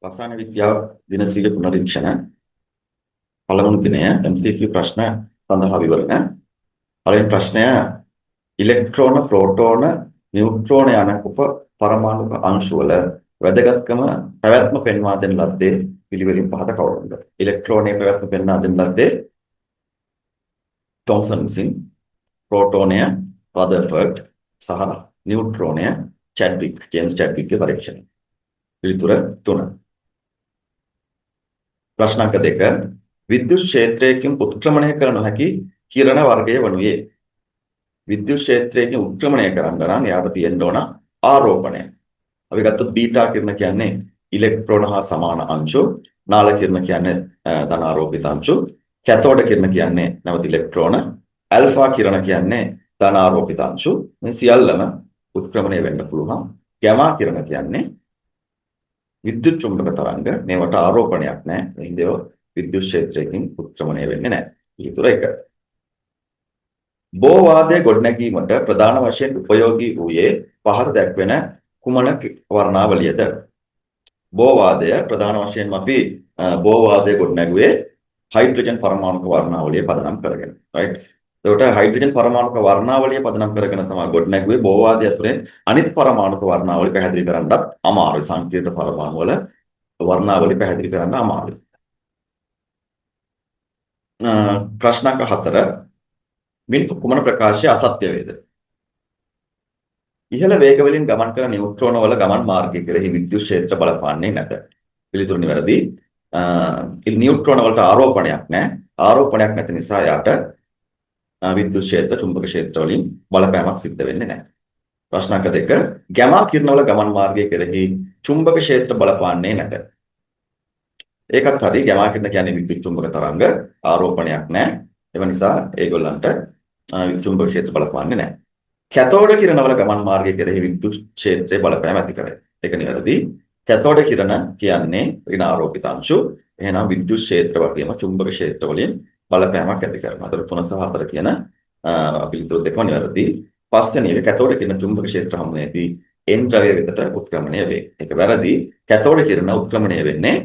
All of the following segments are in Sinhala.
රසායන විද්‍යාව දින 100 පුනරීක්ෂණ පළමුව දිනය MCQ ප්‍රශ්න සඳහා විවරණ. පළවෙනි ප්‍රශ්නය ඉලෙක්ට්‍රෝන, ප්‍රෝටෝන, නියුට්‍රෝන යන උප පරමාණුක අංශු වල වැදගත්කම පැවැත්ම පෙන්වා දෙන ලද්දේ පිළිවෙලින් පහත කවුරුන්ද? ඉලෙක්ට්‍රෝනයේ පැවැත්ම පෙන්වා දෙන ලද්දේ තොම්සන් විසින්, ප්‍රෝටෝනය රදර්ෆර්ඩ් සහ නියුට්‍රෝනය චැඩ්වික්, ජේම්ස් චැඩ්වික්ගේ පරීක්ෂණ. පිළිතුර 3. ප්‍රශ්නාංක 2 විද්‍යුත් ක්ෂේත්‍රයකින් උත්ක්‍රමණය කර නොහැකි කිරණ වර්ගය වනුයේ. විද්‍යුත් ක්ෂේත්‍රයකින් උත්ක්‍රමණය කරන්න නම් යාට තියෙන්න ඕන ආරෝපණය. අපි ගත්තොත් බීටා කිරණ කියන්නේ ඉලෙක්ට්‍රෝන හා සමාන අංශු, නාල කිරණ කියන්නේ ධනාරෝපිත අංශු, කැතෝඩ කිරණ කියන්නේ නැවත ඉලෙක්ට්‍රෝන, ඇල්ෆා කිරණ කියන්නේ ධනාරෝපිත අංශු. මේ සියල්ලම උත්ක්‍රමණය වෙන්න පුළුවන්. ගැමා කිරණ කියන්නේ විද්‍යුත් චුම්බක තරංග, මේවට ආරෝපණයක් නැහැ. ඒ හින්දා විද්‍යුත් ක්ෂේත්‍රයකින් උත්ක්‍රමණය වෙන්නේ නැහැ. පිළිතුර 1. බෝ වාදයේ ගොඩනැගීමට ප්‍රධාන වශයෙන් උපයෝගී වූයේ පහත දැක්වෙන කුමන වර්ණාවලියද? බෝ වාදය ප්‍රධාන වශයෙන්ම අපි බෝ වාදයේ ගොඩනැගුවේ හයිඩ්‍රජන් පරමාණුක වර්ණාවලිය පදනම් කරගෙන. right? ඒකට හයිඩ්‍රජන් පරමාණුක වර්ණාවලිය පදනම් කරගෙන තමයි ගොඩනැගුවේ. බෝ වාදය ඇසුරෙන් අනිත් පරමාණුක වර්ණාවලිය පැහැදිලි කරන්නත් අමාරුයි. සංකීර්ණ පරමාණු වල වර්ණාවලිය පැහැදිලි කරන්න අමාරුයි. ප්‍රශ්නාංක 4 මින් කුමන ප්‍රකාශය අසත්‍ය වේද? ඉහළ වේග වලින් ගමන් කරන නියුට්‍රෝන වල ගමන් මාර්ගය කෙරෙහි විද්‍යුත් ක්ෂේත්‍ර බලපාන්නේ නැත. පිළිතුරු නිවැරදි. නියුට්‍රෝන වලට ආරෝපණයක් නැහැ. ආරෝපණයක් නැති නිසා යාට විද්‍යුත් ක්ෂේත්‍ර, චුම්බක ක්ෂේත්‍ර වලින් බලපෑමක් සිද්ධ වෙන්නේ නැහැ. ප්‍රශ්නාංක 2 ගැමා කිරණ වල ගමන් මාර්ගය කෙරෙහි චුම්බක ක්ෂේත්‍ර බලපාන්නේ නැත. ඒකත් හරි. ගැමා කිරණ කියන්නේ විද්‍යුත් චුම්බක තරංග, ආරෝපණයක් නැහැ. ඒ නිසා ඒගොල්ලන්ට චුම්බක ක්ෂේත්‍ර බලපාන්නේ නැහැ. කැතෝඩ කිරණ වල ගමන් මාර්ගය කෙරෙහි විද්‍යුත් ක්ෂේත්‍රයේ බලපෑම ඇති කරයි. ඒක නිවැරදි. කැතෝඩ කිරණ කියන්නේ ඍණාරෝපිත අංශු. එහෙනම් විද්‍යුත් ක්ෂේත්‍ර වගේම චුම්බක ක්ෂේත්‍ර වලින් බලපෑමක් ඇති කරනවා. අතර 3 සහ 4 කියන පිළිතුරු දෙකම නිවැරදි. පස්වෙනි එක කැතෝඩ කිරණ චුම්බක ක්ෂේත්‍ර හමුවේදී N ද්‍රව්‍ය වෙතට උත්ක්‍රමණය වේ. ඒක වැරදි. කැතෝඩ කිරණ උත්ක්‍රමණය වෙන්නේ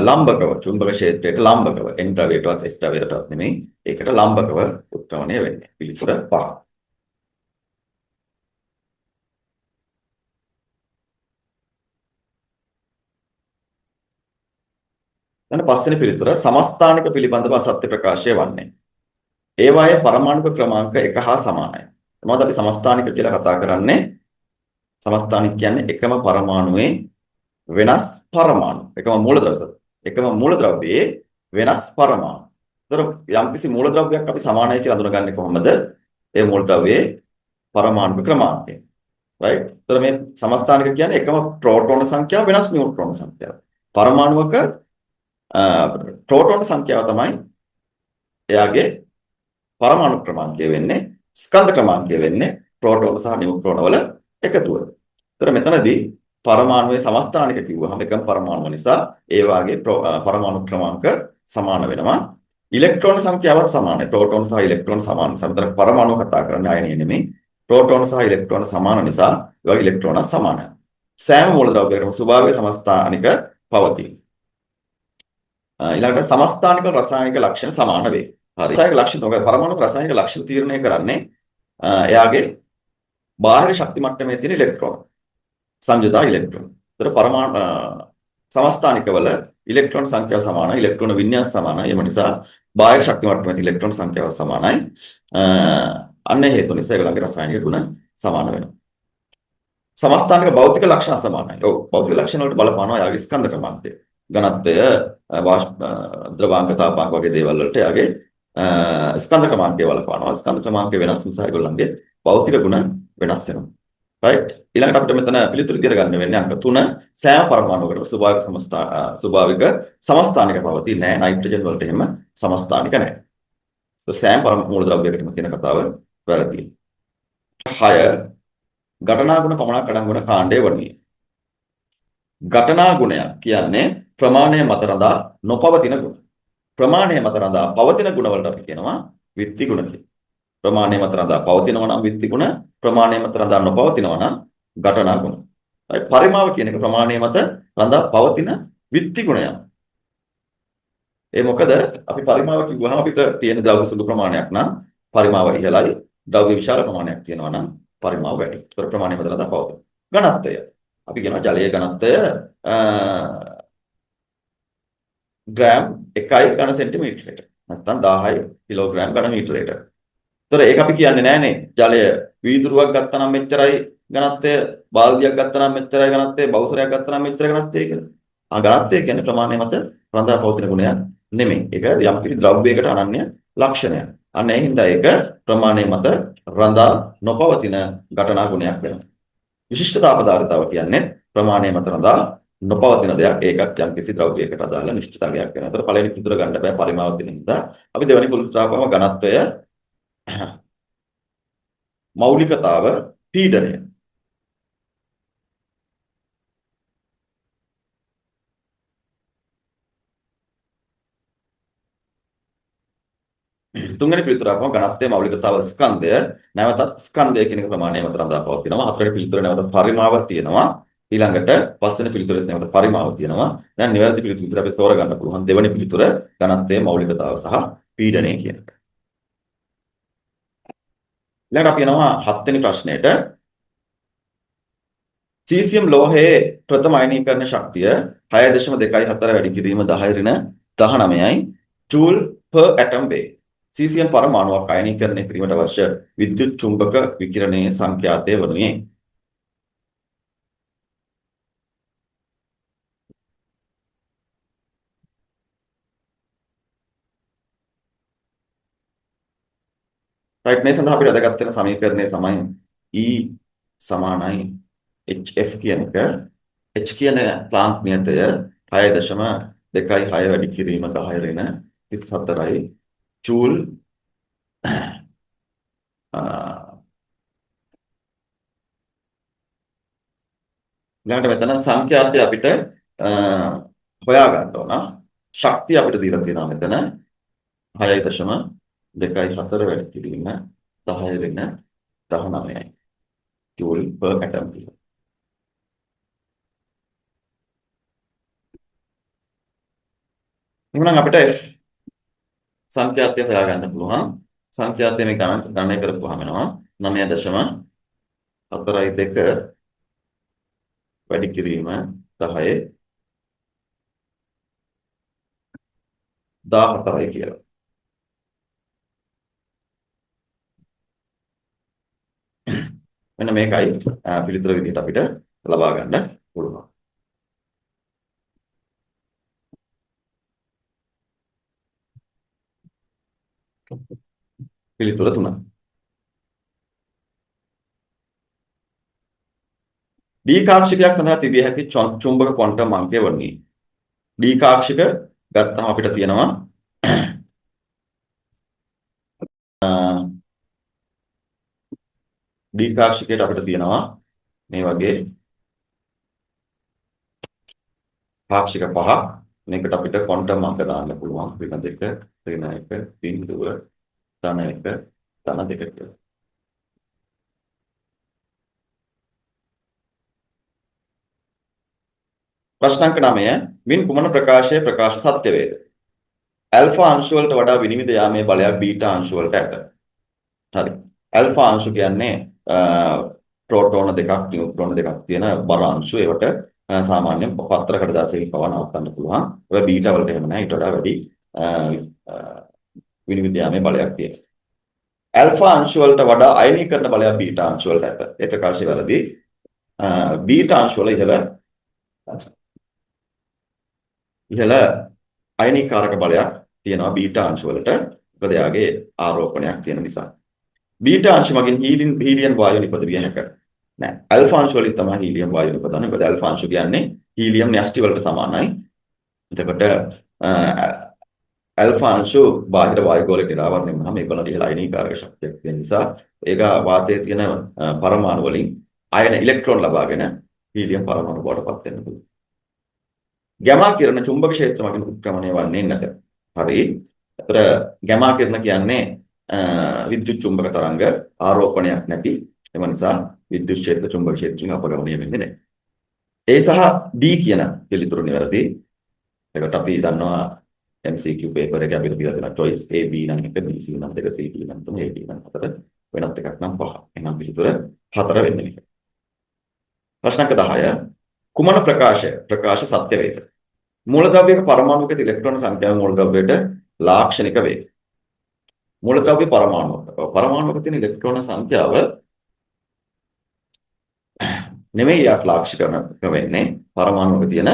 ලම්බකව, චුම්බක ක්ෂේත්‍රයට ලම්බකව, N ද්‍රව්‍යයටවත් S ද්‍රව්‍යයටවත් නෙමෙයි. ඒකට ලම්බකව උත්ක්‍රමණය වෙන්නේ. පිළිතුර 5. ඊට පස්වෙනි පිළිතුර සමස්ථානික පිළිබඳව අසත්‍ය ප්‍රකාශය වන්නේ. ඒවායේ පරමාණුක ක්‍රමාංක 1 හා සමානයි. මොකද අපි සමස්ථානික කියලා කතා කරන්නේ? සමස්ථානික කියන්නේ එකම පරමාණුවේ වෙනස් පරමාණු. එකම මූලද්‍රව්‍යයේ වෙනස් පරමාණු. ඒතර යම්කිසි මූලද්‍රව්‍යයක් අපි සමානයි කියලා අඳුනගන්නේ කොහොමද? ඒ මූලද්‍රව්‍යයේ පරමාණුක ක්‍රමාංකය. right? ඒතර මේ සමස්ථානික කියන්නේ එකම ප්‍රෝටෝන සංඛ්‍යාව වෙනස් නියුට්‍රෝන සංඛ්‍යාව. පරමාණුවක ප්‍රෝටෝන සංඛ්‍යාව තමයි එයාගේ පරමාණු ක්‍රමාංකය වෙන්නේ. ස්කන්ධ ක්‍රමාංකය වෙන්නේ ප්‍රෝටෝන සහ නියුට්‍රෝන වල එකතුව. ඒතර මෙතනදී පරමාණුවේ සමස්ථානික කිව්වහම එකම පරමාණුව නිසා ඒ වාගේ පරමාණු ක්‍රමාංක සමාන වෙනවා. ඉලෙක්ට්‍රෝන සංඛ්‍යාවත් සමානයි. ප්‍රෝටෝන සහ ඉලෙක්ට්‍රෝන සමාන. සමතර පරමාණුව කතා කරන්නේ ආයනීය නෙමෙයි. ප්‍රෝටෝන සහ ඉලෙක්ට්‍රෝන සමාන නිසා ඒ වගේ ඉලෙක්ට්‍රෝන සමානයි. සෑම මූලද්‍රව්‍යයකම ස්වභාවික සමස්ථානික පවතී. ඊළඟට සමස්ථානික රසායනික ලක්ෂණ සමාන වේ. හරි. රසායනික ලක්ෂණ තමයි පරමාණු රසායනික ලක්ෂණ තීරණය කරන්නේ එයාගේ බාහිර ශක්ති මට්ටමේ තියෙන ඉලෙක්ට්‍රෝන. සංයුතා ඉලෙක්ට්‍රෝන. ඒතර පරමාණු සමස්ථානිකවල ඉලෙක්ට්‍රෝන සංඛ්‍යාව සමානයි, ඉලෙක්ට්‍රෝන වින්‍යාස සමානයි. ඒ නිසා බාහිර ශක්ති මට්ටමේ තියෙන ඉලෙක්ට්‍රෝන සංඛ්‍යාව සමානයි. අන්න හේතු නිසා ඒගොල්ලන්ගේ රසායනික ගුණ සමාන වෙනවා. සමස්ථානික භෞතික ලක්ෂණ සමානයි. ඔව් භෞතික ලක්ෂණ වලට බලපානවා යාගේ ස්කන්ධ ක්‍රමාන්තය. ඝනත්වය, ද්‍රවාංක, තාපාංක වගේ දේවල් වලට යාගේ ස්කන්ධ ක්‍රමාංකය බලපානවා. ස්කන්ධ ක්‍රමාංකය වෙනස් නිසා ඒගොල්ලන්ගේ භෞතික ගුණ වෙනස් වෙනවා. right? ඊළඟට අපිට මෙතන පිළිතුරු ඉදිරිය ගන්න වෙන්නේ අංක 3 සෑම පරමාණුවකටම ස්වභාවික සමස්ථානික පවතී නෑ. නයිට්‍රජන් වලට එහෙම සමස්ථානික නෑ. සෑම මූලද්‍රව්‍යයකටම කියන කතාව වැරදි. 6 ඝටනා ගුණ පමණක් අඩංගු වන කාණ්ඩය වන්නේ. ඝටනා ගුණයක් කියන්නේ ප්‍රමාණය මත රඳා නොපවතින ගුණ. ප්‍රමාණය මත රඳා පවතින ගුණ වලට අපි කියනවා විත්ති ගුණ කියලා. ප්‍රමාණය මත රඳා පවතිනවා නම් විත්ති ගුණ, ප්‍රමාණය මත රඳා නොපවතිනවා නම් ඝටනා ගුණ. පරිමාව කියන එක ප්‍රමාණය මත රඳා පවතින විත්ති ගුණයක්. ඒ මොකද අපි පරිමාව කිව්වහම අපිට තියෙන ද්‍රව්‍ය සුළු ප්‍රමාණයක් නම් පරිමාව ඉහළයි. ද්‍රව්‍ය විශාල ප්‍රමාණයක් තියෙනවා නම් පරිමාව වැඩි. ඒතර ප්‍රමාණය මත රඳා පවතින. ඝනත්වය. අපි කියනවා ජලයේ ඝනත්වය ග්‍රෑම් 1 ඝන සෙන්ටිමීටරයකට. නැත්නම් 1000 කිලෝග්‍රෑම් ඝන මීටරයකට. ඒතර ඒක අපි කියන්නේ නෑනේ. ජලය වීදුරුවක් ගත්තා නම් මෙච්චරයි ඝනත්වය, බාල්දියක් ගත්තා නම් මෙච්චරයි ඝනත්වය, බවුසරයක් ගත්තා නම් මෙච්චරයි ඝනත්වය කියලා. ඝනත්වය කියන්නේ ප්‍රමාණය මත රඳා පවතින ගුණයක් නෙමෙයි. ඒක යම්කිසි ද්‍රව්‍යයකට අනන්‍ය ලක්ෂණයක්. අන්න ඒ හින්දා ඒක ප්‍රමාණය මත රඳා නොපවතින ඝටනා ගුණයක් වෙනවා. විශිෂ්ට තාපධාරිතාව කියන්නේ ප්‍රමාණය මත රඳා නොපවතින දෙයක්. ඒකත් යම්කිසි ද්‍රව්‍යයකට අදාළ නිශ්චිතයක් වෙනවා. ඒතර පළවෙනි පිටුර ගන්න බෑ පරිමාව තියෙන හින්දා. අපි දෙවෙනි පිටුරට ආවම ඝනත්වය, මෞලිකතාව, පීඩනය. තුන්වෙනි පිළිතුර අපම ඝනත්වයේ මෞලිකතාව ස්කන්ධය. නැවතත් ස්කන්ධය කියන එක ප්‍රමාණය මත රඳා පවතිනවා. හතරවෙනි පිළිතුර නැවත පරිමාව තියෙනවා. ඊළඟට පස්වෙනි පිළිතුරෙත් නැවත පරිමාව තියෙනවා. දැන් නිවැරදි පිළිතුර අපි තෝරගන්න පුළුවන්. දෙවෙනි පිළිතුර ඝනත්වයේ මෞලිකතාව සහ පීඩනය කියන එක. ඊළඟට අපි යනවා හත්වෙනි ප්‍රශ්නයට. සීසියම් ලෝහයේ ප්‍රථම අයනීකරණ ශක්තිය 6.24 වැඩි කිරීම 10 ඍණ 19යි ජූල් per atom වේ. සීසියම් පරමාණුවක් අයනීකරණය කිරීමට අවශ්‍ය විද්‍යුත් චුම්බක විකිරණයේ සංඛ්‍යාතය වනුයේ. රයිට්, මේ සඳහා අපිට වැදගත් වෙන සමීකරණය තමයි E සමානයි HF කියන එක. H කියන ප්ලාන්ක් නියතය 6.26 වැඩි කිරීම 10 ඍණ 34යි ජූල් ඊළඟට මෙතන සංඛ්‍යාතය අපිට හොයා ගන්න ඕන. ශක්තිය අපිට දීලා තියෙනවා මෙතන 6.24 වැඩි කිරීම 10 ඍණ 19යි ජූල් per atom කියලා. එහෙනම් අපිට F සංඛ්‍යාතය හොයාගන්න පුළුවන්. සංඛ්‍යාතය මේ ගණනය කරපුවාම එනවා 9.42 වැඩි කිරීම 10 14යි කියලා. මෙන්න මේකයි පිළිතුර විදිහට අපිට ලබා ගන්න පුළුවන්. පිළිතුර 3. ඩී කාක්ෂිකයක් සඳහා තිබිය හැකි චුම්බක ක්වොන්ටම් අංකය වන්නේ. ඩී කාක්ෂික ගත්තම අපිට තියෙනවා ඩී කාක්ෂිකයට අපිට තියෙනවා මේ වගේ පාක්ෂික පහක්. මේකට අපිට ක්වොන්ටම් අංක දාන්න පුළුවන්. ඍණ 2, ඍණ 1, බිංදුව, ධන 1, ධන 2 කියලා. ප්‍රශ්න අංක 9 මින් කුමන ප්‍රකාශය ප්‍රකාශ සත්‍ය වේද? ඇල්ෆා අංශු වලට වඩා විනිවිද යාමේ බලයක් බීටා අංශු වලට ඇත. හරි. ඇල්ෆා අංශු කියන්නේ ප්‍රෝටෝන දෙකක් නියුට්‍රෝන දෙකක් තියෙන බර අංශු. ඒවට සාමාන්‍ය පත්‍ර කඩදාසියකින් පවා නවත්තන්න පුළුවන්. ඔය බීටා වලට එහෙම නැහැ. ඊට වඩා වැඩි විනිවිද යාමේ බලයක් තියෙනවා. ඇල්ෆා අංශු වලට වඩා අයනීකරණ බලයක් බීටා අංශු වලට ඇත. ඒ ප්‍රකාශය වැරදි. බීටා අංශු වල ඉහළ අයනීකාරක බලයක් තියෙනවා බීටා අංශු වලට. මොකද එයාගේ ආරෝපණයක් තියෙන නිසා. බීටා අංශු මගින් හීලියම් වායු නිපදවිය හැක. නෑ. ඇල්ෆා අංශු වලින් තමයි හීලියම් වායු නිපදවන්නේ. මොකද ඇල්ෆා අංශු කියන්නේ හීලියම් න්‍යෂ්ටි වලට සමානයි. එතකොට ඇල්ෆා අංශු බාහිර වායු ගෝලයක නිරාවරණය වුණාම ඒගොල්ලන්ට ඉහළ අයනීකාරක ශක්තියක් තියෙන නිසා ඒක වාතයේ තියෙන පරමාණු වලින් අයන ඉලෙක්ට්‍රෝන ලබාගෙන හීලියම් පරමාණු බවට පත් වෙන්න පුළුවන්. ගැමා කිරණ චුම්බක ක්ෂේත්‍ර මගින් උත්ක්‍රමණය වන්නේ නැත. හරි. ඒතර ගැමා කිරණ කියන්නේ විද්‍යුත් චුම්බක තරංග ආරෝපණයක් නැති. ඒ නිසා විද්‍යුත් ක්ෂේත්‍ර චුම්බක ක්ෂේත්‍රයෙන් අපගමනය වෙන්නේ නැහැ. A සහ D කියන පිළිතුරු නිවැරදි. ඒකට අපි දන්නවා MCQ paper එකේ අපිට දීලා තියෙන choice A B නම් එක B C නම් දෙක C D නම් තුන A D නම් හතර වෙනත් එකක් නම් පහ. එහෙනම් පිළිතුර 4 වෙන්නේ. ප්‍රශ්නක 10 කුමන ප්‍රකාශ සත්‍ය වේද? මූලද්‍රව්‍යයක පරමාණුක ඉලෙක්ට්‍රෝන සංඛ්‍යාව මූලද්‍රව්‍යයට ලාක්ෂණික වේ. මූලද්‍රව්‍ය පරමාණුක තියෙන ඉලෙක්ට්‍රෝන සංඛ්‍යාව නෙමෙයි යක් ලාක්ෂණික වෙන්නේ පරමාණුක තියෙන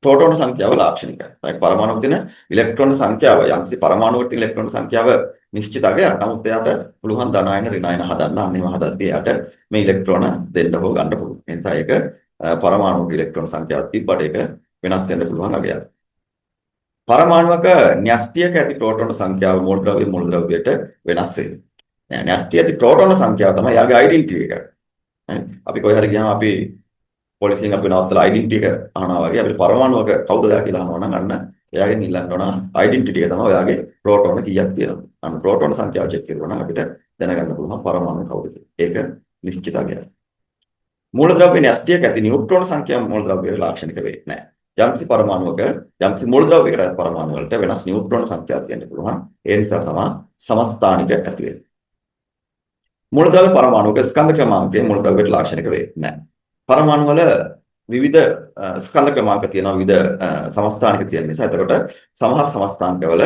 ප්‍රෝටෝන සංඛ්‍යාව ලාක්ෂණිකයි. පරමාණුක තියෙන ඉලෙක්ට්‍රෝන සංඛ්‍යාව යම්කිසි පරමාණුවක තියෙන ඉලෙක්ට්‍රෝන සංඛ්‍යාව නිශ්චිත අගයක්. නමුත් එයාට පුළුවන් ධනායන ඍණායන හදන්න අන්නේම හදද්දී එයාට මේ ඉලෙක්ට්‍රෝන දෙන්න හෝ ගන්න පුළුවන්. එනිසා ඒක පරමාණුක ඉලෙක්ට්‍රෝන සංඛ්‍යාවක් තිබ්බට ඒක වෙනස් වෙන්න පුළුවන් අගයක්. පරමාණුවක න්‍යෂ්ටියක ඇති ප්‍රෝටෝන සංඛ්‍යාව මූලද්‍රව්‍යයට වෙනස් වෙනවා. න්‍යෂ්ටිය ඇති ප්‍රෝටෝන සංඛ්‍යාව තමයි යාගේ ඩෙන්සිටි එක. අපි කොහේ හරි ගියාම අපි පොලිසියෙන් අපි නවත්තලා ඩෙන්සිටි එක අහනවා වගේ අපිට පරමාණුවක කවුද එයා කියලා අහනවා නම් අන්න එයාගෙන් ඉල්ලන්න ඕන ඩෙන්සිටි එක තමයි ඔයාගේ ප්‍රෝටෝන කීයක් තියෙනවද. අන්න ප්‍රෝටෝන සංඛ්‍යාව චෙක් කරනවා නම් අපිට දැනගන්න පුළුවන් පරමාණු කවුද කියලා. ඒක නිශ්චිත අගයක්. මූලද්‍රව්‍ය න්‍යෂ්ටියක ඇති නියුට්‍රෝන සංඛ්‍යාව මූලද්‍රව්‍යයේ ලාක්ෂණික වෙන්නේ නැහැ. යම්කිසි පරමාණුවක යම්කිසි මූලද්‍රව්‍යයකට පරමාණු වලට වෙනස් නියුට්‍රෝන සංඛ්‍යාවක් තියෙන්න පුළුවන්. ඒ නිසා සමස්ථානික ඇති වෙනවා. මූලද්‍රව්‍ය පරමාණුක ස්කන්ධ ක්‍රමාංකයේ මූලද්‍රව්‍යයට ලාක්ෂණික වෙන්නේ නැහැ. පරමාණු වල විවිධ ස්කන්ධ ක්‍රමාංක තියෙනවා විවිධ සමස්ථානික තියෙන නිසා එතකොට සමහර සමස්ථානික වල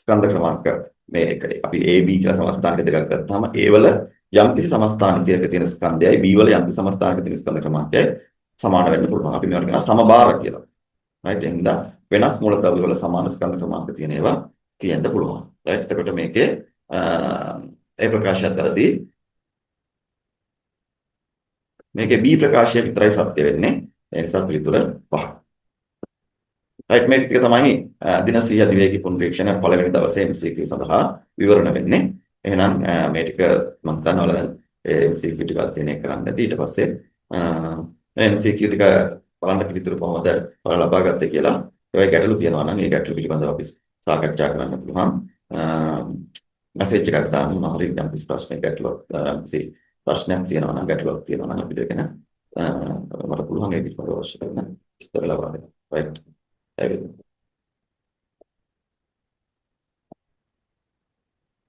ස්කන්ධ ක්‍රමාංක මේ එකයි. අපි A B කියලා සමස්ථානික දෙකක් ගත්තාම A වල යම්කිසි සමස්ථානිකයක තියෙන ස්කන්ධයයි B වල යම්කිසි සමස්ථානිකයක තියෙන ස්කන්ධ ක්‍රමාංකයයි සමාන වෙන්න පුළුවන්. අපි මේවට කියනවා සමබාර කියලා. right එහෙනම් වෙනස් මූලද්‍රව්‍ය වල සමාන ස්කන්ධ ක්‍රමාංක තියෙන ඒවා කියන්න පුළුවන්. right එතකොට මේකේ ඒ ප්‍රකාශයත් කරදී මේකේ B ප්‍රකාශය විතරයි සත්‍ය වෙන්නේ. ඒ නිසා පිළිතුර 5. right මේ ටික තමයි දින 100 අධිවේගී පුනරීක්ෂණ පළවෙනි දවසේ MCQ සඳහා විවරණ වෙන්නේ. එහෙනම් මේ ටික මම දන්නවා දැන් MCQ ටික අධ්‍යයනය කරන්න ඇති. ඊට පස්සේ MCQ ටික බලන්න පිළිතුරු කොහොමද ලබා ගත්තේ කියලා ඒවයි ගැටලු තියෙනවා නම් ඒ ගැටලු පිළිබඳව අපි සාකච්ඡා කරන්න පුළුවන්. මැසේජ් එකක් දාන්න මම හරියට යම් ප්‍රශ්නයක් ගැටලුවක් ප්‍රශ්නයක් තියෙනවා නම් ගැටලුවක් තියෙනවා නම් අපිට කියන මට පුළුවන් ඒක පිළිබඳව අවශ්‍ය කරන විස්තර ලබා දෙන්න. right.